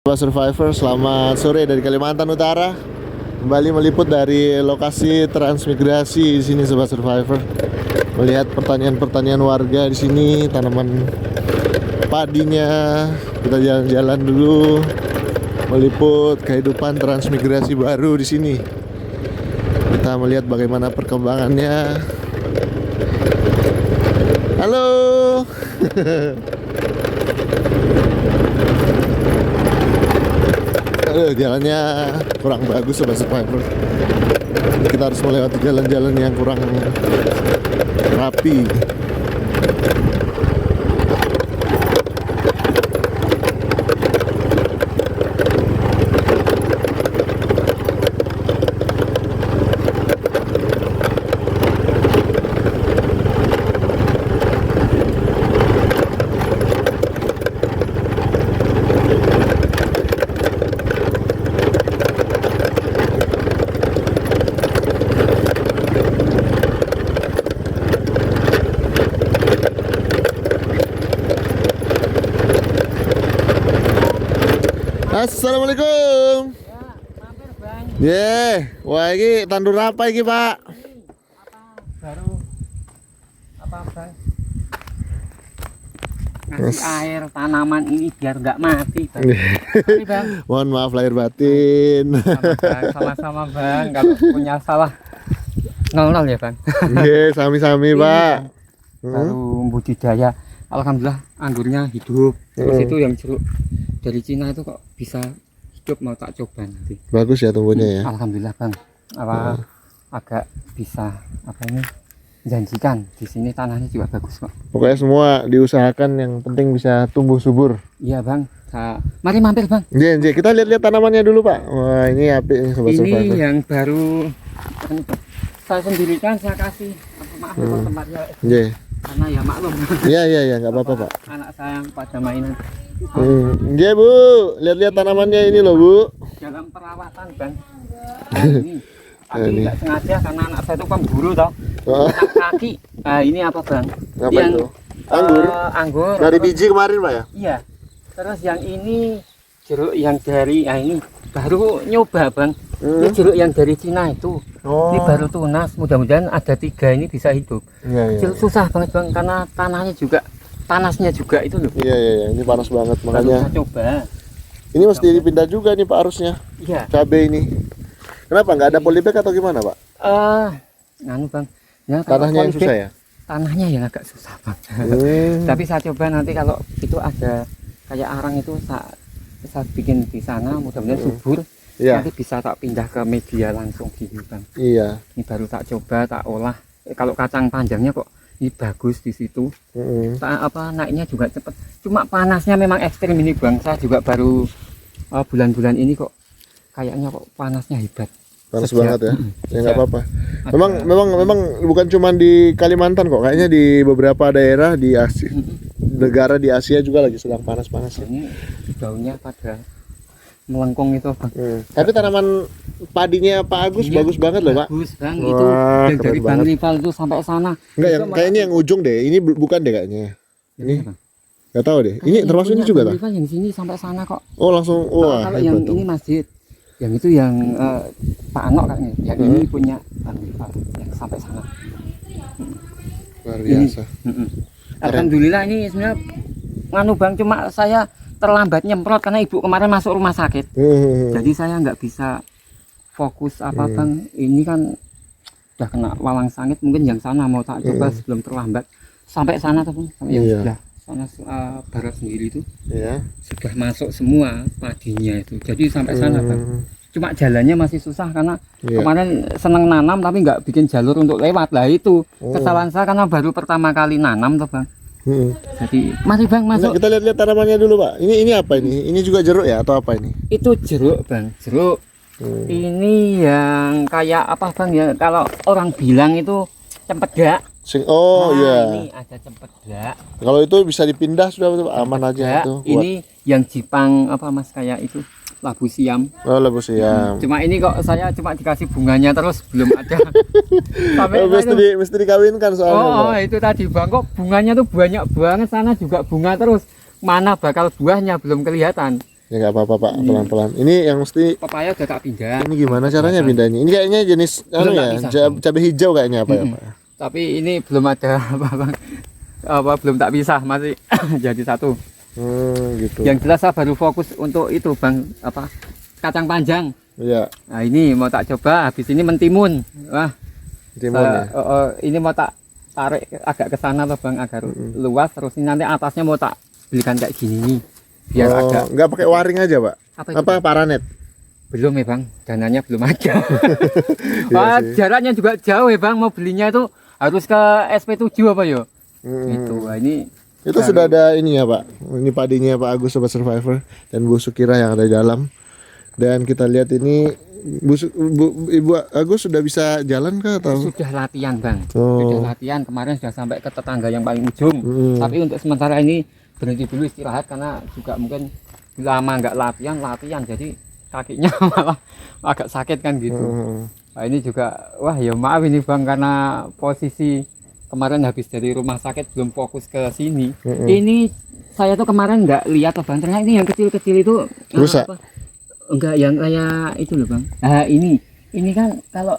Survivor, selamat sore dari Kalimantan Utara. Kembali meliput dari lokasi transmigrasi di sini, Sobat Survivor. Melihat pertanian-pertanian warga di sini, tanaman padinya. Kita jalan-jalan dulu, meliput kehidupan transmigrasi baru di sini. Kita melihat bagaimana perkembangannya. Halo. Jalannya kurang bagus, Sobat Survivor. Kita harus melewati jalan-jalan yang kurang rapi. Assalamualaikum. Ya, mampir Bang. Wah ini tandur apa ini Pak? Baru apa Bang? Ngasih air tanaman ini biar nggak mati Bang. Ini Bang. Mohon maaf lahir batin. Sama-sama Bang. Kalau punya salah 00 ya Bang. Sami-sami Ini, Pak. Bang. Baru budidaya. Alhamdulillah anggurnya hidup. Terus itu yang jeruk dari Cina itu kok bisa hidup, mau tak coba nanti. Bagus ya tumbuhnya ya. Alhamdulillah Bang. Agak bisa ini janjikan di sini tanahnya juga bagus kok. Pokoknya semua diusahakan, yang penting bisa tumbuh subur. Iya Bang. Mari mampir Bang. Kita lihat-lihat tanamannya dulu Pak. Wah ini apik nih Sobat Survivor. Ini yang baru saya sendirikan, saya kasih maaf tempatnya. Karena ya maklum. Iya nggak apa-apa Pak. Anak saya yang pada mainan. Bu, lihat-lihat tanamannya ini loh Bu. Dalam perawatan Bang. Ini tapi nggak sengaja karena anak saya itu pemburu toh. Kaki. Nah ini apa Bang? Apa yang, itu? Anggur. Anggur. Dari biji kemarin Pak ya? Iya. Terus yang ini jeruk yang dari ini baru nyoba Bang. Ini jeruk yang dari Cina itu. Ini baru tunas. Mudah-mudahan ada 3 ini bisa hidup. Iya. Susah banget Bang karena tanahnya juga, panasnya juga itu loh. Iya, ini panas banget makanya. Baru coba. Ini mesti dipindah juga nih Pak arusnya. Iya. Cabai ini. Kenapa nggak ada polybag atau gimana Pak? Bang. Ya, tanahnya yang susah ya? Tanahnya yang agak susah Bang. Tapi saya coba nanti kalau itu ada kayak arang itu saya bikin di sana, mudah-mudahan subur. Iya. Nanti bisa tak pindah ke media langsung gitu Bang. Iya. Ini baru tak coba, tak olah. Kalau kacang panjangnya kok ini bagus di situ. Naiknya juga cepat. Cuma panasnya memang ekstrim ini Bang. Saya juga baru bulan-bulan ini kok kayaknya kok panasnya hebat. Panas banget ya. Ya nggak apa-apa. Memang bukan cuma di Kalimantan kok. Kayaknya di beberapa daerah di Asia, negara di Asia juga lagi sedang panas-panas ya. Ini daunnya pada melengkung itu Bang. Tapi tanaman padinya Pak Agus bagus banget loh Pak. Bagus Bang. Itu yang dari Bang Rival itu sampai sana. Enggak, yang kayaknya yang ujung deh. Ini bukan deh kayaknya. Ini nggak tahu deh. Ini termasuk ini juga Bang Rival yang sini sampai sana kok. Oh langsung. Wah. Kalau yang ini masjid, yang itu yang Pak Anok kayaknya. Yang ini punya Bang Rival yang sampai sana. Luar biasa. Alhamdulillah ini sebenarnya Bang, cuma saya terlambat nyemprot karena ibu kemarin masuk rumah sakit. Jadi saya nggak bisa fokus Bang. Ini kan udah kena walang sangit, mungkin yang sana mau tak coba sebelum terlambat. Sampai sana tuh Bang, sampai yang sebelah sana barat sendiri itu. Iya. Sudah masuk semua padinya itu. Jadi sampai sana Bang. Cuma jalannya masih susah karena kemarin seneng nanam tapi nggak bikin jalur untuk lewat. Lah itu kesalahan saya karena baru pertama kali nanam tuh Bang. Jadi mari Bang masuk. Kita lihat-lihat tanamannya dulu Pak. Ini apa ini? Ini juga jeruk ya atau apa ini? Itu jeruk Bang, jeruk. Ini yang kayak apa Bang ya? Kalau orang bilang itu cempedak. Iya. Ini ada cempedak. Kalau itu bisa dipindah sudah aman aja itu. Ini yang Jipang Mas kayak itu. labu siam. Oh, labu siam. Cuma ini kok saya cuma dikasih bunganya terus belum ada. Sampai mesti dikawinkan soalnya. Oh, itu tadi Bang, kok bunganya tuh banyak banget, sana juga bunga terus. Mana bakal buahnya belum kelihatan. Ya nggak apa-apa Pak, pelan-pelan. Ini yang mesti Pepaya udah tak pindah. ini gimana caranya pindahnya? Ini kayaknya jenis Belum ya, tak bisa. cabai hijau kayaknya apa ya Pak? Tapi ini belum ada apa Bang. Apa belum tak pisah, masih jadi satu. Gitu. Yang jelas saya baru fokus untuk itu Bang, apa kacang panjang. Iya, Nah, ini mau tak coba, habis ini mentimun. Wah, timun ya. ini mau tak tarik agak ke sana loh Bang, agar luas, terus ini nanti atasnya mau tak belikan kayak gini nih. Biar agak nggak pakai waring aja Pak? apa itu, Apa Bang? paranet? Belum ya Bang, dananya belum ada. Iya Wah, sih. jaraknya juga jauh ya Bang, mau belinya itu harus ke SP7 apa ya? Hmm. Itu. Wah, ini Itu sudah ada ini ya Pak. Ini padinya Pak Agus Sobat Survivor dan Bu Sukira yang ada di dalam. Dan kita lihat ini Ibu Agus sudah bisa jalan kah atau? sudah latihan Bang. Oh. Sudah latihan, kemarin sudah sampai ke tetangga yang paling ujung. Tapi untuk sementara ini berhenti dulu istirahat karena juga mungkin lama nggak latihan jadi kakinya malah agak sakit kan gitu. Nah, ini juga wah ya maaf ini Bang karena posisi kemarin habis dari rumah sakit belum fokus ke sini. Ini saya tuh kemarin nggak lihat Bang, ternyata ini yang kecil-kecil itu Rusak? Enggak, yang kayak itu loh Bang. Nah ini kan kalau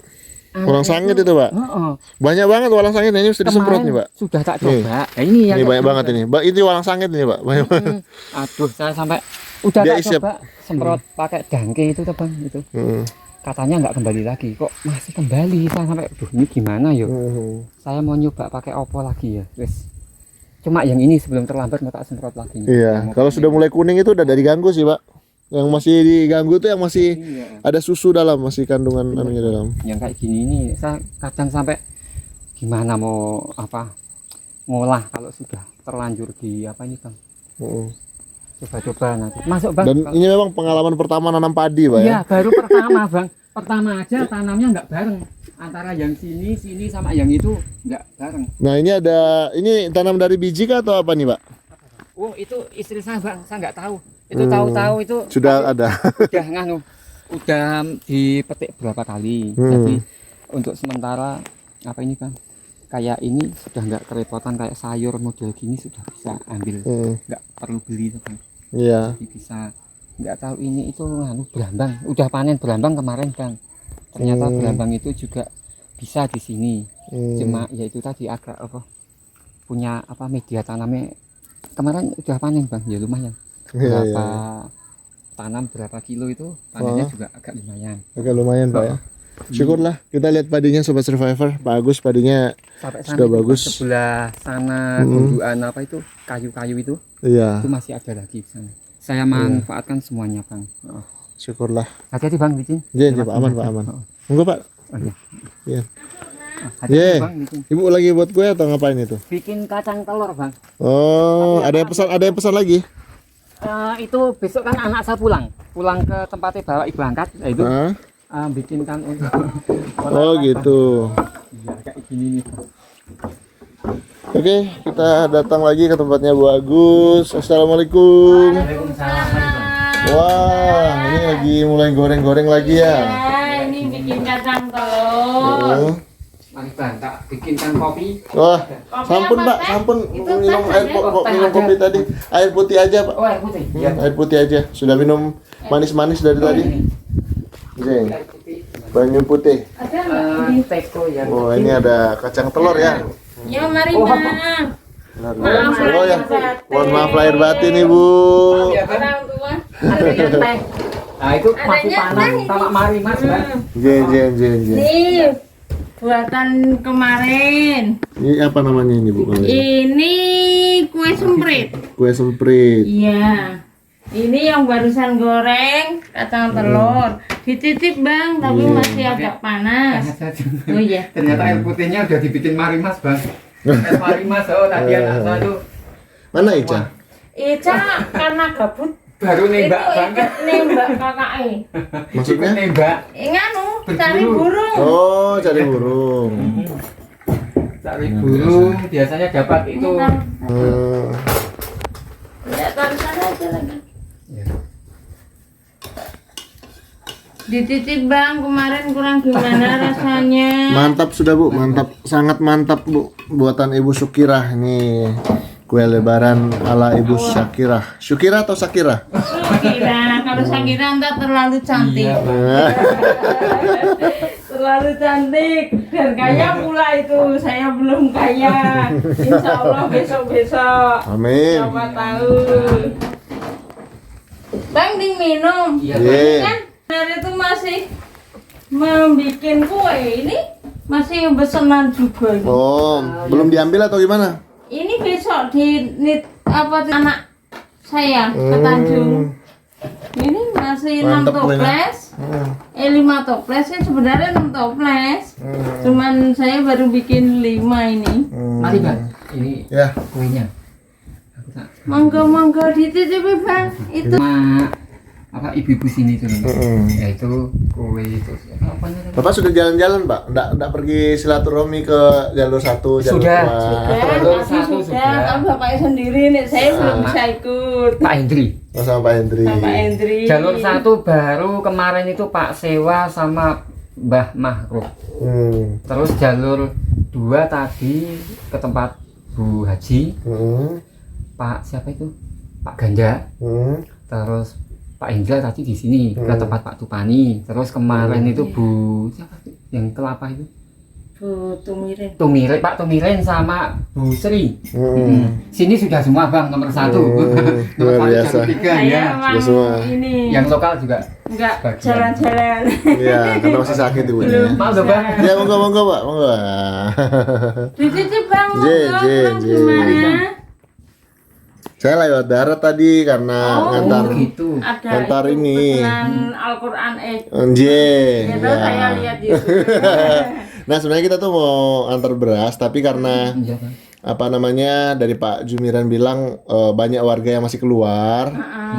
Walang sangit itu Pak. Oh, Banyak banget walang sangit ini sudah disemprot nih Pak. sudah tak coba. Nah, ini yang Ini banyak kecil, banget Bang. ini. Ini walang sangit ini Pak. Banyak banget. Aduh, saya sampai udah Dia tak isep. coba semprot pakai dangke itu tuh Bang itu. Katanya nggak kembali lagi. Kok masih kembali? Saya sampai aduh ini gimana yo? Saya mau nyoba pakai opo lagi ya. Wes. Cuma yang ini sebelum terlambat mau tak semprot lagi. Iya, kalau sudah mulai kuning itu udah dari ganggu sih Pak. Yang masih diganggu tuh yang masih Iya. ada susu dalam, masih kandungan anunya dalam. Yang kayak gini ini saya kadang sampai gimana mau apa ngolah kalau sudah terlanjur di apa ini Bang. Coba-coba nanti. Masuk Bang. Dan ini memang pengalaman pertama nanam padi Pak ya. Iya, baru pertama Bang. Pertama aja tanamnya nggak bareng. Antara yang sini sama yang itu nggak bareng. Nah ini tanam dari biji kah atau apa nih Pak? Oh, itu istri saya Bang, saya nggak tahu. Itu tahu-tahu itu Sudah ada. udah nganu, udah dipetik berapa kali. Jadi untuk sementara apa ini Bang? Kayak ini sudah nggak kerepotan kayak sayur model gini sudah bisa ambil, nggak perlu beli Bang. Iya. Jadi bisa nggak tahu ini itu nganu berambang, udah panen berambang kemarin Bang. Ternyata berambang itu juga bisa di sini. Cuma ya itu tadi agak apa punya apa media tanamnya kemarin udah panen Bang, ya lumayan. Berapa tanam berapa kilo itu panennya juga agak lumayan. Agak lumayan Pak ya. Syukurlah kita lihat padinya Sobat Survivor. Pak Agus padinya Sampai sudah itu, bagus. sebelah sana gundukan apa itu kayu-kayu itu Iya. masih ada lagi di sana. Saya manfaatkan semuanya Bang. Syukurlah. Hati-hati Bang Licin. Iya, Pak aman Pak aman. Enggak Pak. Oh, iya. Iya. Hati-hati Ye. Bang Licin. Ibu lagi buat kue atau ngapain itu? Bikin kacang telur Bang. Oh, ada yang pesan lagi? Itu besok kan anak saya pulang ke tempatnya bawa ibu angkat. Nah, itu Hah? bikinkan untuk Oh gitu. iya kayak gini nih. Oke, kita datang lagi ke tempatnya Bu Agus. Assalamualaikum. Wah, ini lagi mulai goreng-goreng lagi ya. Ini bikin kacang telur. Mari Bang, tak bikinkan kopi. Wah, sampun Pak, sampun minum minum kopi tadi. Air putih aja Pak. Oh, air putih. Ya. Air putih aja. Sudah minum manis-manis dari tadi. Oke, Air putih. banyu putih. Teko ya. Oh, ini ada kacang telur ya. Ya mari Bang. Oh ya, mohon maaf lahir batin Ibu. Ya, Bang. Orang tua. Adanya teh. Nah, itu masih panas sama mari Mas, Bang. Jen. Nih buatan kemarin. Ini apa namanya ini Bu? Ini kue semprit. Kue semprit. Iya. Ini yang barusan goreng kacang telur. Dititip Bang, tapi masih agak panas. Oh iya. Ternyata air putihnya udah dibikin mari Mas, Bang. Es mari Mas, oh tadi anak saya tuh Mana Ica? Ica karena gabut baru itu nembak Bang. ikut nembak kakaknya. Maksudnya? Ikut nembak. Nganu cari burung. Oh, cari burung. Cari burung biasanya dapat itu. Lihat taruh sana aja lagi. Dititip Bang, kemarin kurang gimana rasanya? Mantap sudah Bu, mantap, sangat mantap Bu. Buatan Ibu Sukirah nih. Kue lebaran ala Ibu Syakira. Syukira atau Syakira? Kira kalau Shakira ntar terlalu cantik. Terlalu cantik dan kaya pula itu. Saya belum kaya. Insya Allah besok-besok. Amin. Siapa tahu. Bang ding minum. Iya. Iya. Kan hari itu masih membikin kue ini masih pesanan juga. Ini. Oh, belum diambil atau gimana? Ini besok di anak saya ke Tanjung. Ini masih 6 Mantep, toples. 5 toples ya sebenarnya 6 toples. Cuman saya baru bikin 5 ini. Mari Bang, ini Ya. kuenya. Aku tak Monggo dititipi Bang. Itu apa ibu-ibu sini tuh. Ya itu kue itu. Apa namanya? Bapak sudah jalan-jalan, Pak? Nggak pergi silaturahmi ke jalur 1, jalur Sudah. 2? Jalur tadi satu sudah, sudah. kan bapaknya sendiri nih. Saya belum bisa ikut. Pak Hendri. Oh, sama Pak Hendri. Pak Hendri. Jalur 1 baru kemarin itu Pak Sewa sama Mbah Mahruf. Terus jalur 2 tadi ke tempat Bu Haji. Pak siapa itu? Pak Ganja. Terus Pak Indra tadi di sini ke tempat Pak Tupani. Terus kemarin itu Bu siapa tuh? Yang kelapa itu? Bu Tumirin. Tumiren, Pak Tumiren sama Bu Sri. Sini sudah semua Bang nomor 1. Luar biasa. Jalur 3 Saya ya. emang sudah semua. ini Yang lokal juga. enggak Bagian. jalan-jalan. Iya, karena masih sakit ibunya. Belum. Maaf loh Bang. Ya, monggo, Pak. Monggo. Dititip Bang, J, monggo, J, Bang, J. gimana? Saya lewat darat tadi karena Oh, ngantar gitu. Ada Ngantar itu ini. pesanan Al-Quran Anjing. Itu Ya. saya lihat di YouTube. Nah, sebenarnya kita tuh mau antar beras, tapi karena Iya Bang. apa namanya dari Pak Jumiran bilang banyak warga yang masih keluar,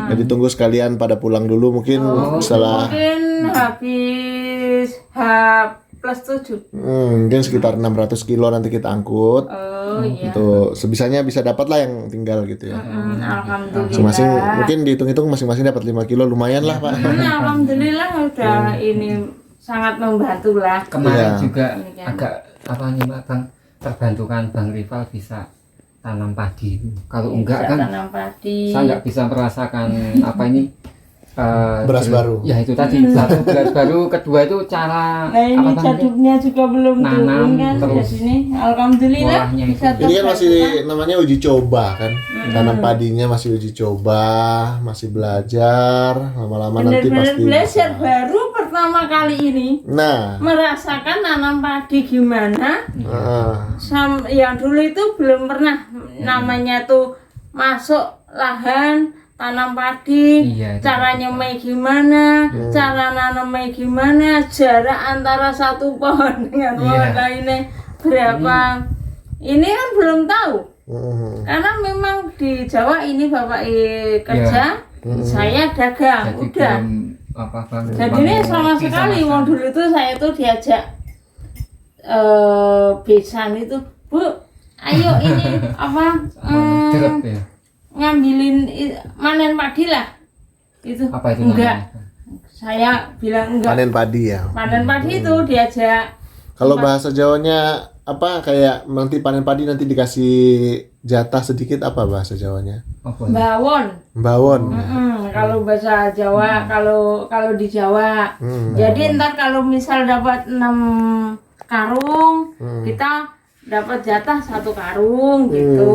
jadi tunggu sekalian pada pulang dulu mungkin setelah Mungkin habis H+7. mungkin sekitar 600 kilo nanti kita angkut. Oh iya. Untuk sebisanya bisa dapat lah yang tinggal gitu ya. Alhamdulillah. Masing-masing mungkin dihitung-hitung masing-masing dapat 5 kilo lumayan lah Pak. Alhamdulillah udah ini sangat membantu lah. Kemarin Iya. juga Demikian. agak apa nih Mbak Bang, terbantukan Bang Rival bisa tanam padi. Kalau enggak Bisa kan tanam padi. saya nggak bisa merasakan apa ini Beras baru. Ya itu tadi satu beras baru, kedua itu cara Nah ini apa Bang? jaduknya juga belum Nanam, turun kan terus di sini. Alhamdulillah ngolahnya itu. bisa Ini kan masih terbantu. namanya uji coba kan. Tanam padinya masih uji coba, masih belajar, lama-lama nanti Benar-benar pasti belajar bisa. baru pertama kali ini Nah, merasakan nanam padi gimana. Yang dulu itu belum pernah namanya tuh masuk lahan tanam padi, Iya, itu cara nyemai gimana, cara nanamnya gimana, jarak antara satu pohon dengan pohon Iya. lainnya berapa. Ini kan belum tahu. Karena memang di Jawa ini Bapak kerja, saya dagang, Jadi udah. belum apa Bang. Jadi ini sama sekali, wong dulu itu saya tuh diajak besan itu, Bu, ayo ini apa Derep ya. ngambilin manen padi lah, itu. Apa itu Enggak, namanya? saya bilang enggak. panen padi ya. Panen padi itu diajak. Kalau bahasa Jawanya apa kayak nanti panen padi nanti dikasih jatah sedikit apa bahasa Jawanya? Apa? Bawon. Bawon. Kalau bahasa Jawa, kalau di Jawa. Jadi ntar kalau misal dapat 6 karung, kita dapat jatah 1 karung gitu.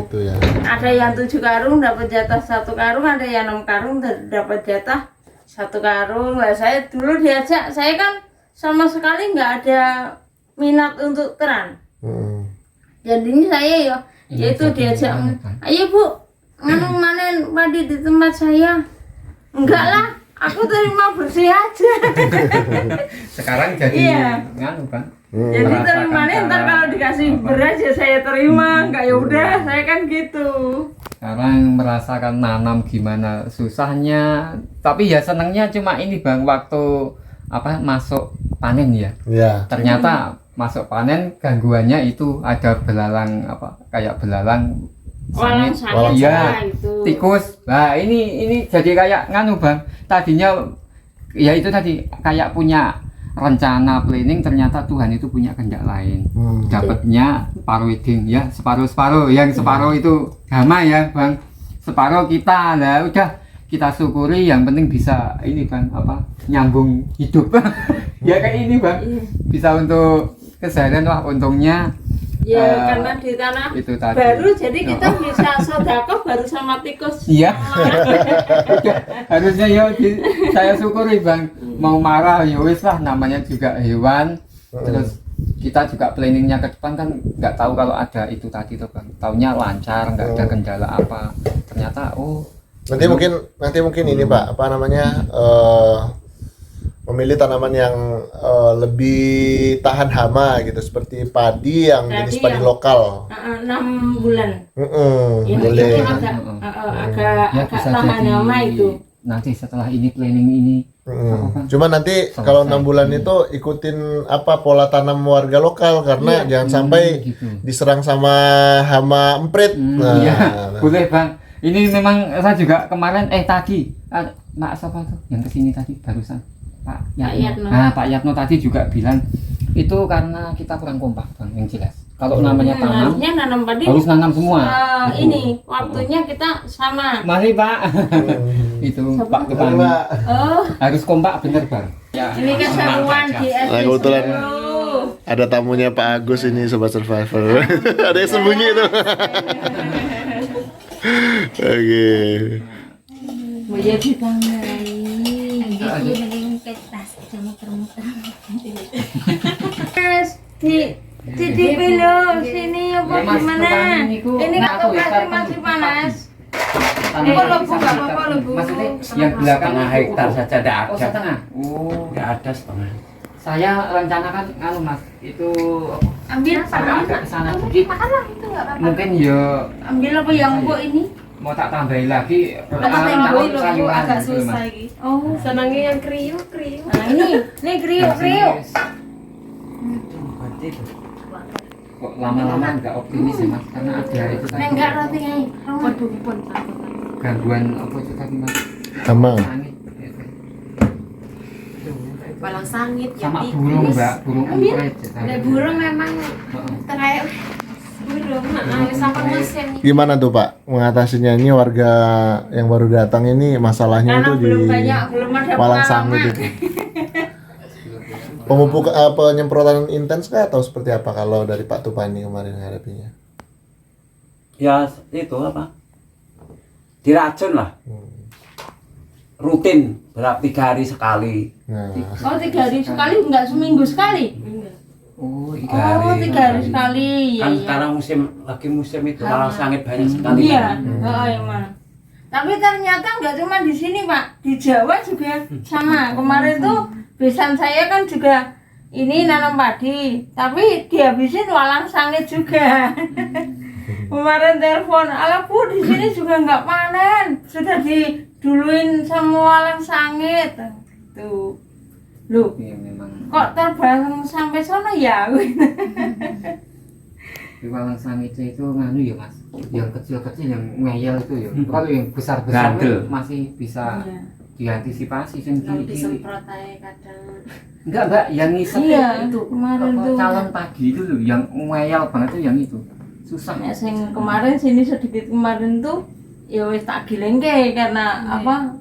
Gitu ya. Ada yang 7 karung dapat jatah 1 karung, ada yang 6 karung dapat jatah 1 karung. Lah saya dulu diajak, saya kan sama sekali nggak ada minat untuk teran. Jadinya saya yaitu diajak, ayo Bu, manen padi di tempat saya. Enggak lah, aku terima bersih aja. Sekarang jadi Iya. nganu Bang. Jadi Merasakan terimanya ntar cara kalau dikasih apa. beras ya saya terima, enggak ya udah, saya kan gitu. Sekarang merasakan nanam gimana susahnya, tapi ya senangnya cuma ini Bang, waktu apa masuk panen ya. Ya. Ternyata masuk panen gangguannya itu ada belalang apa kayak belalang Walang sangit. sangit Iya, itu. tikus. Nah, ini jadi kayak nganu Bang. Tadinya ya itu tadi kayak punya rencana planning ternyata Tuhan itu punya kehendak lain. Dapatnya separuh wedding ya, separuh yang separuh itu hama ya Bang, separuh kita. Nah udah kita syukuri, yang penting bisa ini Bang, apa, nyambung hidup. Ya kayak ini Bang, bisa untuk keseharian. Wah untungnya Ya karena di tanah itu tadi. baru jadi kita bisa sedekah baru sama tikus. Iya. Harusnya ya saya syukuri Bang. Mau marah ya wis lah, namanya juga hewan. Terus kita juga planningnya ke depan kan nggak tahu kalau ada itu tadi tuh Bang. Taunya lancar, nggak ada kendala apa. Ternyata nanti mungkin ini Pak, apa namanya, memilih tanaman yang lebih tahan hama gitu, seperti padi yang jenis padi lokal. 6 bulan. Boleh. Itu agak bisa tahan jadi hama itu. nanti setelah ini planning ini. Cuma nanti kalau 6 bulan itu ikutin apa pola tanam warga lokal, karena jangan sampai gitu. diserang sama hama emprit. Iya, boleh Bang. Ini memang saya juga kemarin tadi Mak siapa tuh yang kesini tadi barusan, Pak Yatno. Nah, Pak Yatno tadi juga bilang itu karena kita kurang kompak Bang, yang jelas. Kalau namanya tanam, harusnya nanam padi harus nanam semua. Ini waktunya kita sama. Mari Pak. Itu Pak Tupani. Harus kompak bener Bang. Ya, Ini keseruan di SD. Nah, kebetulan ada tamunya Pak Agus ini, Sobat Survivor. Ada yang sembunyi itu. Oke. Mau jadi tangan. Di dulu sini apa gimana? Ini masih panas. Maksudnya yang belakang hektar saja tidak ada. Setengah. Oh, Tidak ada setengah. saya rencanakan Mas itu Ambil agak ke sana dikit. Mungkin ya Ambil apa yang empuk ini? mau tak tambahin lagi sayuran agak gitu, susah Mas. iki. Oh, Senangnya yang kriuk. nah ini kriuk. Kok lama-lama nggak optimis ya Mas, karena ada itu tadi Enggak roti ai. Pun. gangguan apa itu tadi Mas, Hama. Langit, gitu. Balang sangit ya Sama burung Mbak, burung empret Nek burung memang Heeh. terkait burung sama musim. Gimana tuh Pak mengatasinya, ini warga yang baru datang ini masalahnya Karena itu di belum ada Walang pengalaman. Sangit itu. Pemupuk penyemprotan intens kah atau seperti apa kalau dari Pak Tupani kemarin hadapinya? Ya itu apa? Diracun lah. Rutin berapa 3 hari sekali. Nah, Oh 3 hari sekali, enggak seminggu sekali? Oh, iya. 3 hari. 3 hari sekali. Kan Ya, sekarang musim itu walang sangit banyak sekali. Iya, emang. Tapi ternyata enggak cuma di sini Pak, di Jawa juga sama. Kemarin tuh besan saya kan juga ini nanam padi, tapi dihabisin walang sangit juga. Kemarin telepon, "Alah Bu, di sini juga enggak panen, sudah diduluin sama walang sangit." Tuh. Loh, Iya memang. kok terbang sampai sana ya? Di walang sangit itu nganu ya Mas, yang kecil-kecil yang ngeyel itu ya. Kalau yang besar-besar Gandel. masih bisa diantisipasi Kalau sendiri. disemprot aja kadang. Enggak, yang ngisep Iya, itu kemarin apa, tuh. calon pagi itu loh, yang ngeyel banget tuh yang itu. Susah. Nek sing kemarin sini sedikit kemarin tuh ya wis tak gilengke karena apa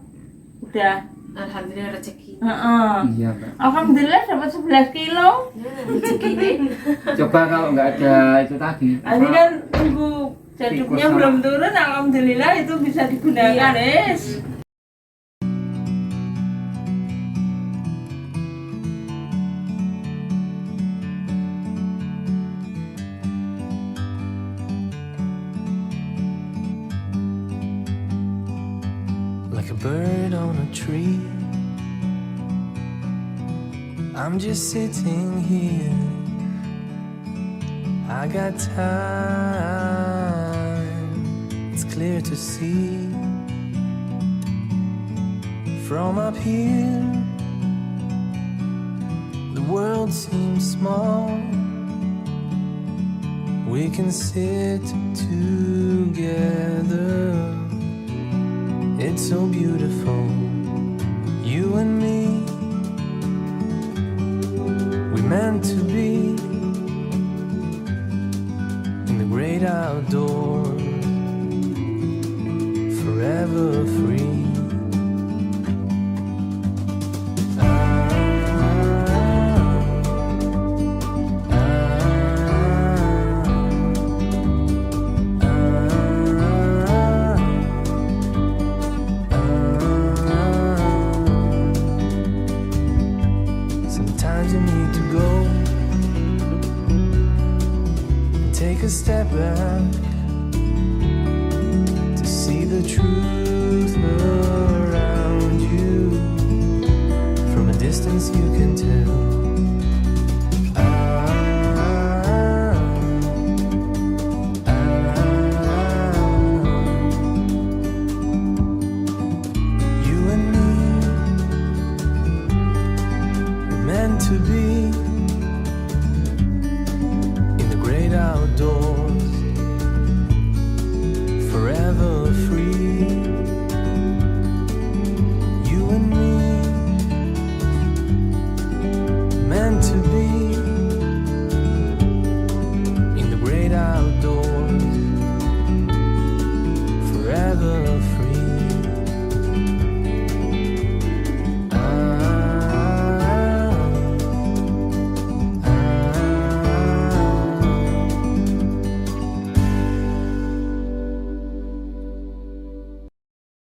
udah Alhamdulillah rezeki. Iya, Mbak. Alhamdulillah dapat 11 kilo. Rezeki ini. Coba kalau nggak ada itu tadi. Ini kan tunggu jaduknya belum turun, alhamdulillah itu bisa digunakan, es. Like a bird on a tree, I'm just sitting here. I got time, it's clear to see. From up here, the world seems small. We can sit together. It's so beautiful, you and me. meant to be in the great outdoors, forever free. Sometimes you need to go and take a step back to see the truth around you. From a distance you can tell. You and me were meant to be in the great outdoors, forever free. You and me meant to be in the great outdoors.